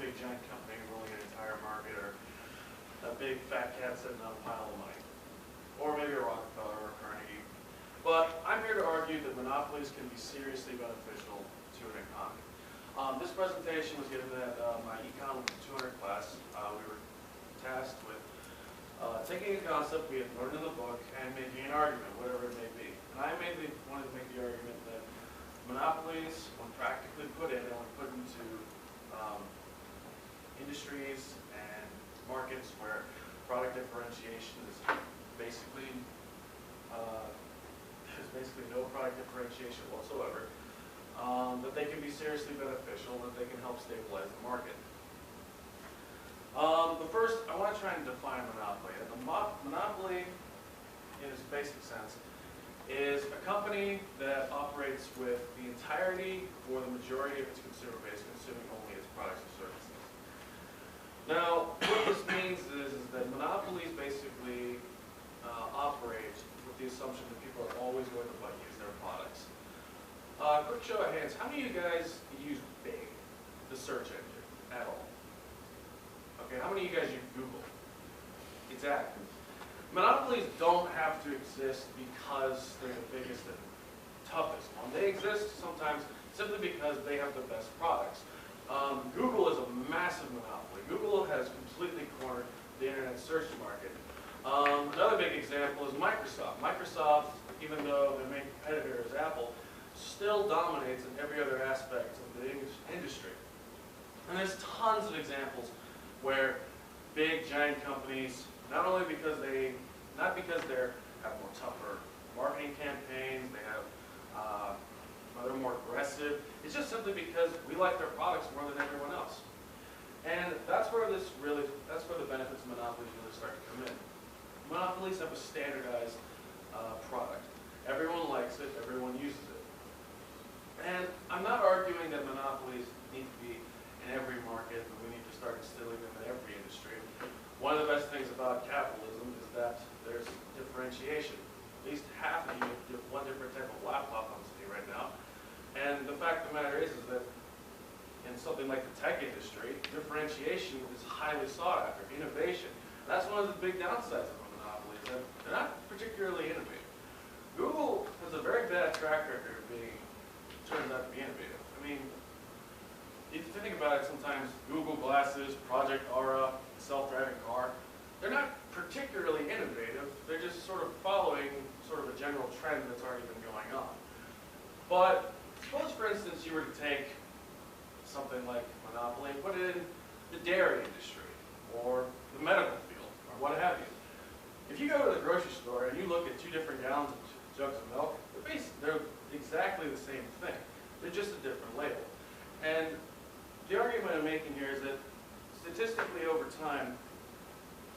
big giant company ruling an entire market, or a big fat cat sitting on a pile of money, or maybe a Rockefeller or a Carnegie. But I'm here to argue that monopolies can be seriously beneficial to an economy. This presentation was given at my Econ 200 class. We were tasked with taking a concept we had learned in the book and making an argument, whatever it may be. And I wanted to make the argument that monopolies, when practically put in, and when put into industries and markets where product differentiation is basically no product differentiation whatsoever, that they can be seriously beneficial, that they can help stabilize the market. But first, I want to try and define monopoly. And the monopoly, in its basic sense, is a company that operates with the entirety or the majority of its consumer base consuming only its products and services. Now, what this means is that monopolies basically operate with the assumption that people are always going to use their products. Quick show of hands, how many of you guys use Bing, the search engine, at all? Okay, how many of you guys use Google? Exactly. Monopolies don't have to exist because they're the biggest and toughest one. They exist sometimes simply because they have the best products. Google is a massive monopoly. Google has completely cornered the internet search market. Another big example is Microsoft. Microsoft, even though their main competitor is Apple, still dominates in every other aspect of the industry. And there's tons of examples where big, giant companies, not because they have more tougher marketing campaigns, they're more aggressive. It's just simply because we like their products more than everyone else. And that's where the benefits of monopolies really start to come in. Monopolies have a standardized product. Everyone likes it, everyone uses it. And I'm not arguing that monopolies need to be in every market, and we need to start instilling them in every industry. One of the best things about capitalism is that there's differentiation. At least half of you have one different type of laptop on screen right now. And the fact of the matter is that in something like the tech industry, differentiation is highly sought after, innovation. That's one of the big downsides of a monopoly, is that they're not particularly innovative. Google has a very bad track record of turns out to be innovative. I mean, if you think about it, sometimes Google Glasses, Project Aura, self-driving car, they're not particularly innovative. They're just sort of following sort of a general trend that's already been going on. But suppose, for instance, you were to take something like Monopoly and put it in the dairy industry or the medical field or what have you. If you go to the grocery store and you look at two different gallons of jugs of milk, they're exactly the same thing. They're just a different label. And the argument I'm making here is that statistically over time,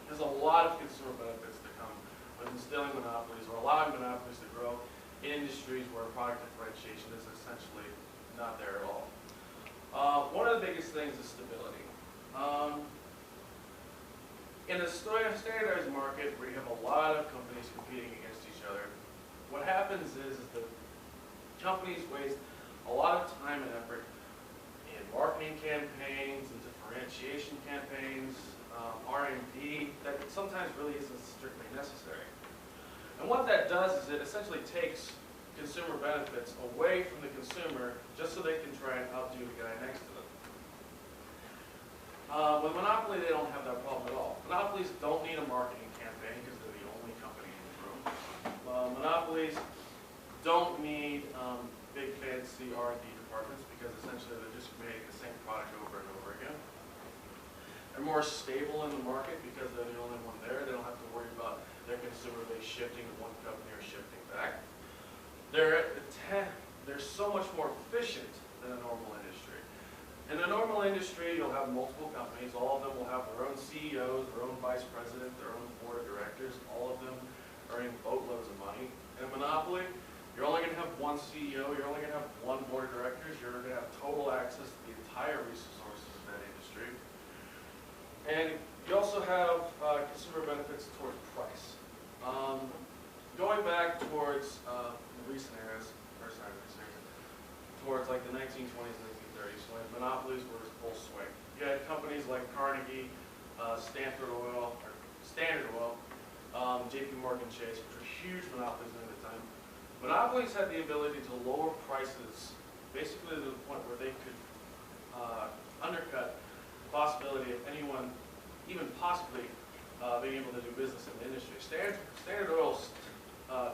there's a lot of consumer benefits to come with instilling monopolies or allowing monopolies to grow in industries where product differentiation is essentially not there at all. One of the biggest things is stability. In a standardized market where you have a lot of companies competing against each other, what happens is that companies waste a lot of time and effort in marketing campaigns and differentiation campaigns, R&D, that sometimes really isn't strictly necessary. And what that does is it essentially takes consumer benefits away from the consumer just so they can try and outdo the guy next to them. With Monopoly, they don't have that problem at all. Monopolies don't need a marketing campaign because they're the only company in the room. Monopolies don't need big fancy R&D departments because essentially they're just making the same product over and over again. They're more stable in the market because they're the only one there. They don't have to worry about their consumer base shifting to one company or shifting back. They're so much more efficient than a normal industry. In a normal industry, you'll have multiple companies. All of them will have their own CEOs, their own vice president, their own board of directors. All of them earning boatloads of money. In a monopoly, you're only going to have one CEO. You're only going to have one board of directors. You're going to have total access to the entire resources of that industry. And you also have consumer benefits towards price. Going back towards recent eras, towards like the 1920s, 1930s, when monopolies were full swing. You had companies like Carnegie, Standard Oil, JP Morgan Chase, which were huge monopolies during the time. Monopolies had the ability to lower prices basically to the point where they could undercut the possibility of anyone even possibly being able to do business in the industry. Standard Oil's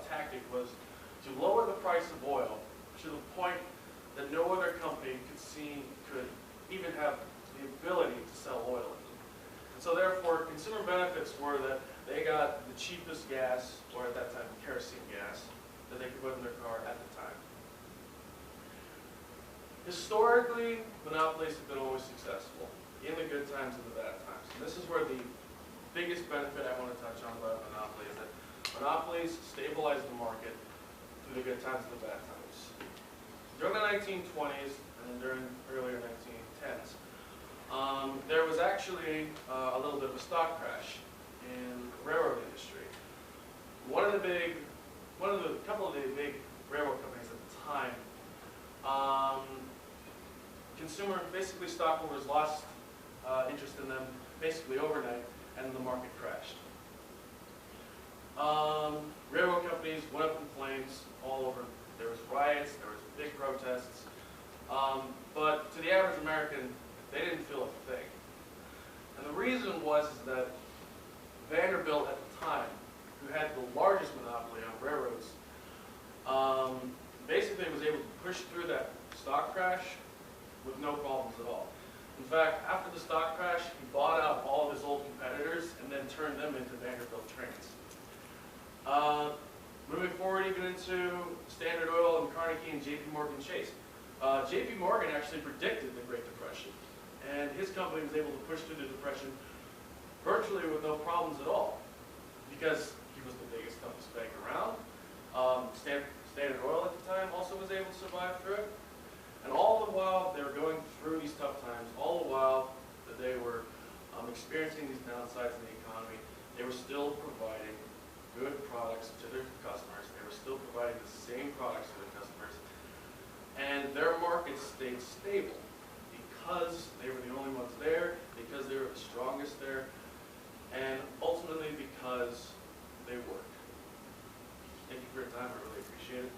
tactic was to lower the price of oil to the point that no other company could even have the ability to sell oil in them. And so therefore, consumer benefits were that they got the cheapest gas, or at that time, kerosene gas, that they could put in their car at the time. Historically, monopolies have been always successful, in the good times and the bad times. And this is where the biggest benefit I want to touch on about monopoly is that monopolies stabilize the market through the good times and the bad times. During the 1920s and during earlier 1910s, there was actually a little bit of a stock crash in the railroad industry. A couple of the big railroad companies at the time, basically stockholders lost interest in them basically overnight, and the market crashed. Railroad companies went up in flames all over. There was riots, there was big protests, but to the average American, they didn't feel a thing. And the reason was that Vanderbilt at the time, who had the largest monopoly on railroads, basically was able to push through that stock crash with no problems at all. In fact, after the stock crash, he bought out all of his old competitors and then turned them into Vanderbilt trains. Moving forward even into Standard Oil and Carnegie and JP Morgan Chase. JP Morgan actually predicted the Great Depression, and his company was able to push through the Depression virtually with no problems at all, because he was the biggest bank around. Standard Oil at the time also was able to survive through it. And all the while they were going through these tough times, all the while that they were experiencing these downsides in the economy, they were still providing good products to their customers. They were still providing the same products to their customers. And their market stayed stable because they were the only ones there, because they were the strongest there, and ultimately because they worked. Thank you for your time. I really appreciate it.